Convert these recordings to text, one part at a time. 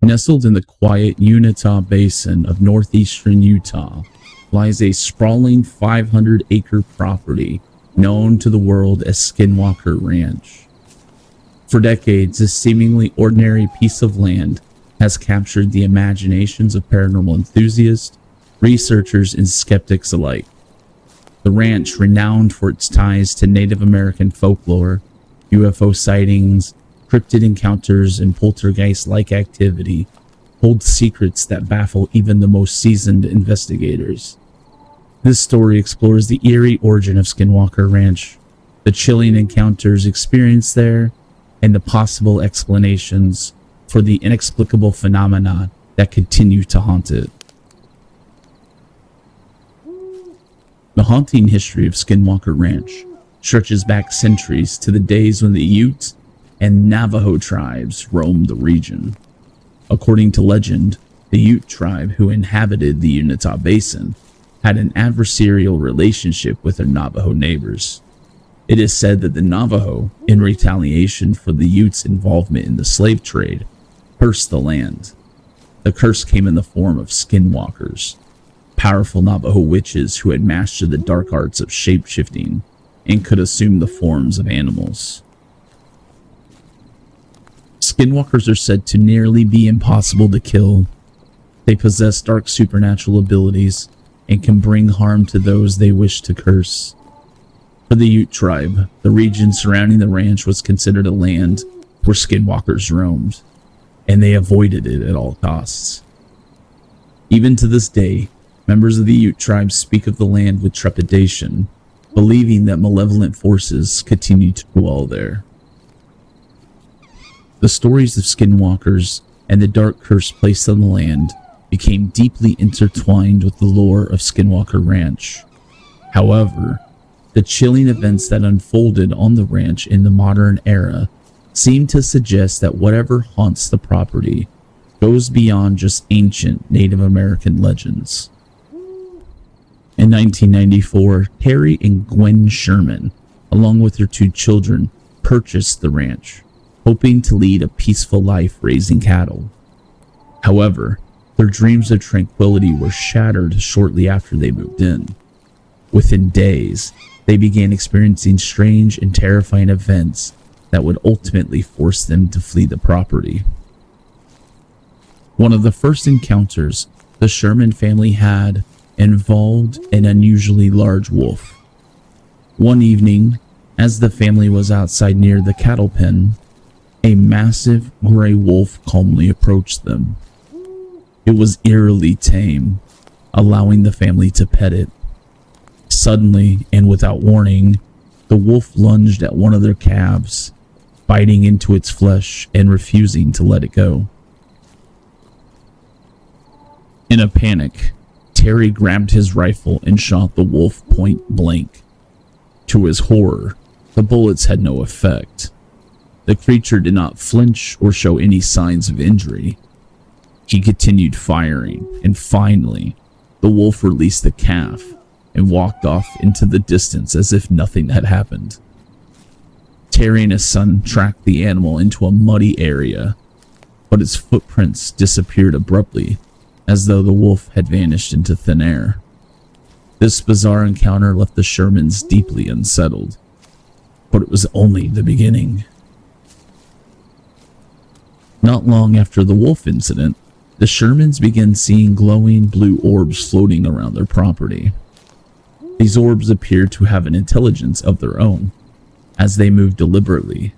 Nestled in the quiet Unitah Basin of northeastern Utah lies a sprawling 500-acre property known to the world as Skinwalker Ranch. For decades, this seemingly ordinary piece of land has captured the imaginations of paranormal enthusiasts, researchers, and skeptics alike. The ranch, renowned for its ties to Native American folklore, UFO sightings, cryptid encounters, and poltergeist-like activity, holds secrets that baffle even the most seasoned investigators. This story explores the eerie origin of Skinwalker Ranch, the chilling encounters experienced there, and the possible explanations for the inexplicable phenomena that continue to haunt it. The haunting history of Skinwalker Ranch stretches back centuries to the days when the Ute and Navajo tribes roamed the region. According to legend, the Ute tribe, who inhabited the Unitah Basin, had an adversarial relationship with their Navajo neighbors. It is said that the Navajo, in retaliation for the Utes' involvement in the slave trade, cursed the land. The curse came in the form of skinwalkers, powerful Navajo witches who had mastered the dark arts of shape-shifting and could assume the forms of animals. Skinwalkers are said to nearly be impossible to kill. They possess dark supernatural abilities and can bring harm to those they wish to curse. For the Ute tribe, the region surrounding the ranch was considered a land where skinwalkers roamed, and they avoided it at all costs. Even to this day, members of the Ute tribe speak of the land with trepidation, believing that malevolent forces continue to dwell there. The stories of skinwalkers and the dark curse placed on the land became deeply intertwined with the lore of Skinwalker Ranch. However, the chilling events that unfolded on the ranch in the modern era seem to suggest that whatever haunts the property goes beyond just ancient Native American legends. In 1994, Terry and Gwen Sherman, along with their 2 children, purchased the ranch, hoping to lead a peaceful life raising cattle. However, their dreams of tranquility were shattered shortly after they moved in. Within days, they began experiencing strange and terrifying events that would ultimately force them to flee the property. One of the first encounters the Sherman family had involved an unusually large wolf. One evening, as the family was outside near the cattle pen, a massive gray wolf calmly approached them. It was eerily tame, allowing the family to pet it. Suddenly, and without warning, the wolf lunged at one of their calves, biting into its flesh and refusing to let it go. In a panic, Terry grabbed his rifle and shot the wolf point blank. To his horror, the bullets had no effect. The creature did not flinch or show any signs of injury. He continued firing, and finally, the wolf released the calf and walked off into the distance as if nothing had happened. Terry and his son tracked the animal into a muddy area, but its footprints disappeared abruptly, as though the wolf had vanished into thin air. This bizarre encounter left the Shermans deeply unsettled, but it was only the beginning. Not long after the wolf incident, the Shermans began seeing glowing blue orbs floating around their property. These orbs appeared to have an intelligence of their own, as they moved deliberately,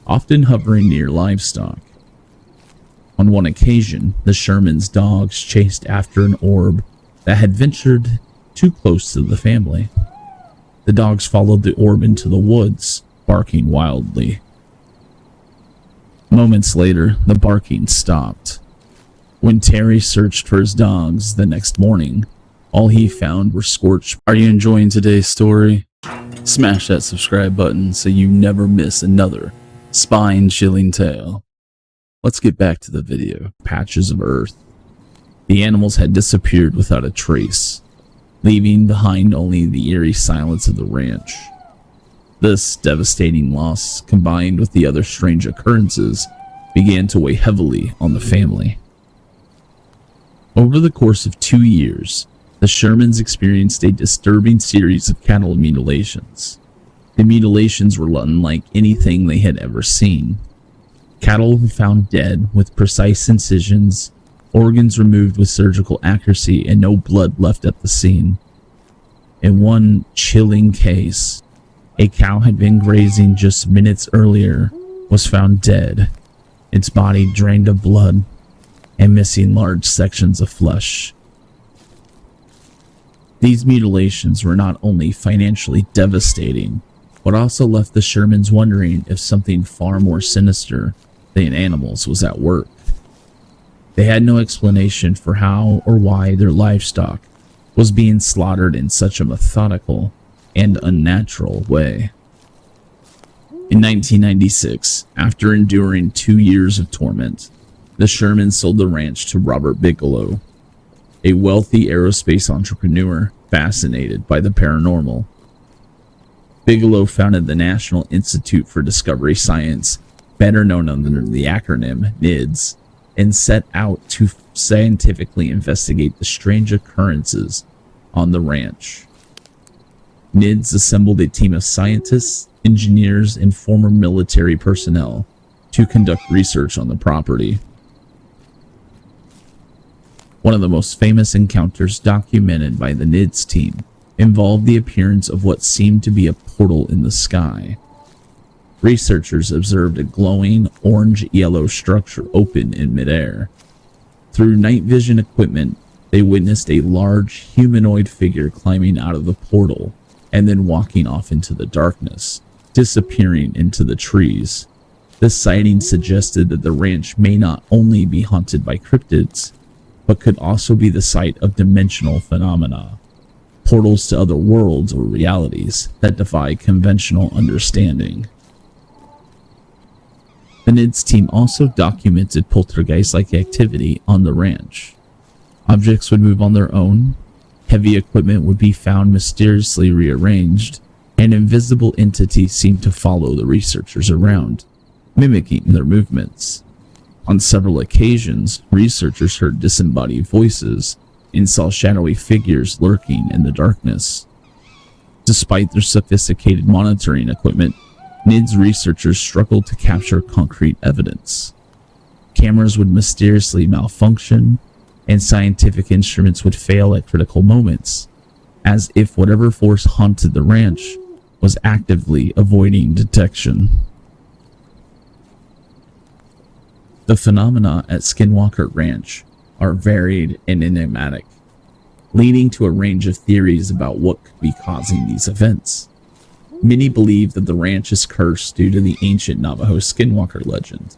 often hovering near livestock. On one occasion, the Shermans' dogs chased after an orb that had ventured too close to the family. The dogs followed the orb into the woods, barking wildly. Moments later, the barking stopped. When Terry searched for his dogs the next morning, all he found were scorched. Are you enjoying today's story? Smash that subscribe button so you never miss another spine-chilling tale. Let's get back to the video. Patches of earth. The animals had disappeared without a trace, leaving behind only the eerie silence of the ranch. This devastating loss, combined with the other strange occurrences, began to weigh heavily on the family. Over the course of 2 years, the Shermans experienced a disturbing series of cattle mutilations. The mutilations were unlike anything they had ever seen. Cattle were found dead with precise incisions, organs removed with surgical accuracy, and no blood left at the scene. In one chilling case, a cow had been grazing just minutes earlier, was found dead, its body drained of blood, and missing large sections of flesh. These mutilations were not only financially devastating, but also left the Shermans wondering if something far more sinister than animals was at work. They had no explanation for how or why their livestock was being slaughtered in such a methodical and unnatural way. In 1996, after enduring 2 years of torment, the Shermans sold the ranch to Robert Bigelow, a wealthy aerospace entrepreneur fascinated by the paranormal. Bigelow founded the National Institute for Discovery Science, better known under the acronym NIDS, and set out to scientifically investigate the strange occurrences on the ranch. NIDS assembled a team of scientists, engineers, and former military personnel to conduct research on the property. One of the most famous encounters documented by the NIDS team involved the appearance of what seemed to be a portal in the sky. Researchers observed a glowing orange-yellow structure open in midair. Through night vision equipment, they witnessed a large humanoid figure climbing out of the portal and then walking off into the darkness, disappearing into the trees. This sighting suggested that the ranch may not only be haunted by cryptids, but could also be the site of dimensional phenomena, portals to other worlds or realities that defy conventional understanding. The NIDS team also documented poltergeist-like activity on the ranch. Objects would move on their own, heavy equipment would be found mysteriously rearranged, and invisible entities seemed to follow the researchers around, mimicking their movements. On several occasions, researchers heard disembodied voices and saw shadowy figures lurking in the darkness. Despite their sophisticated monitoring equipment, NIDS researchers struggled to capture concrete evidence. Cameras would mysteriously malfunction, and scientific instruments would fail at critical moments, as if whatever force haunted the ranch was actively avoiding detection. The phenomena at Skinwalker Ranch are varied and enigmatic, leading to a range of theories about what could be causing these events. Many believe that the ranch is cursed due to the ancient Navajo Skinwalker legend.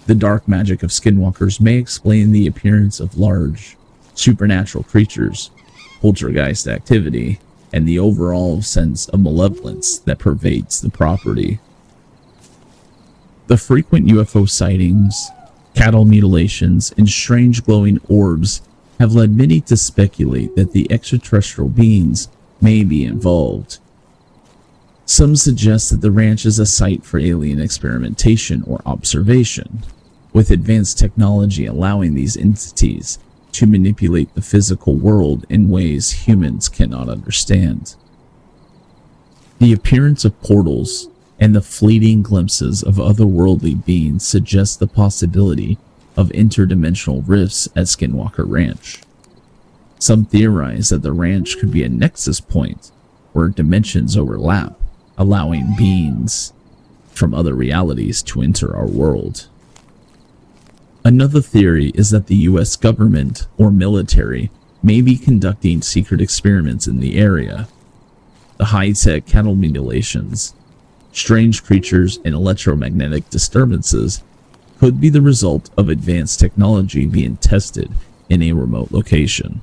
The dark magic of Skinwalkers may explain the appearance of large, supernatural creatures, poltergeist activity, and the overall sense of malevolence that pervades the property. The frequent UFO sightings, cattle mutilations, and strange glowing orbs have led many to speculate that the extraterrestrial beings may be involved. Some suggest that the ranch is a site for alien experimentation or observation, with advanced technology allowing these entities to manipulate the physical world in ways humans cannot understand. The appearance of portals and the fleeting glimpses of otherworldly beings suggest the possibility of interdimensional rifts at Skinwalker Ranch. Some theorize that the ranch could be a nexus point where dimensions overlap, allowing beings from other realities to enter our world. Another theory is that the US government or military may be conducting secret experiments in the area. The high-tech cattle mutilations, strange creatures, and electromagnetic disturbances could be the result of advanced technology being tested in a remote location.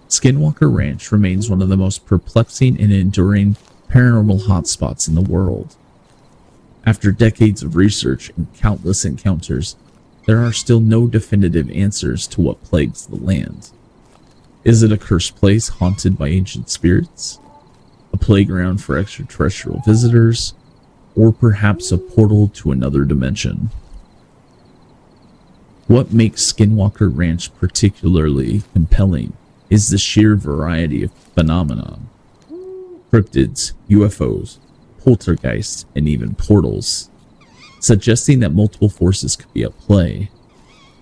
Skinwalker Ranch remains one of the most perplexing and enduring paranormal hotspots in the world. After decades of research and countless encounters, there are still no definitive answers to what plagues the land. Is it a cursed place haunted by ancient spirits? A playground for extraterrestrial visitors? Or perhaps a portal to another dimension? What makes Skinwalker Ranch particularly compelling is the sheer variety of phenomena: cryptids, UFOs, poltergeists, and even portals, suggesting that multiple forces could be at play.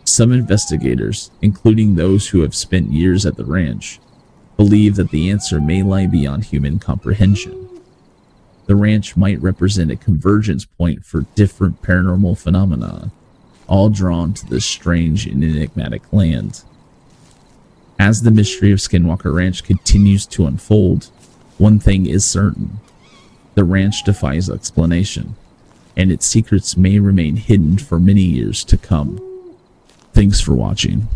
Some investigators, including those who have spent years at the ranch, believe that the answer may lie beyond human comprehension. The ranch might represent a convergence point for different paranormal phenomena, all drawn to this strange and enigmatic land. As the mystery of Skinwalker Ranch continues to unfold, one thing is certain: the ranch defies explanation, and its secrets may remain hidden for many years to come. Thanks for watching.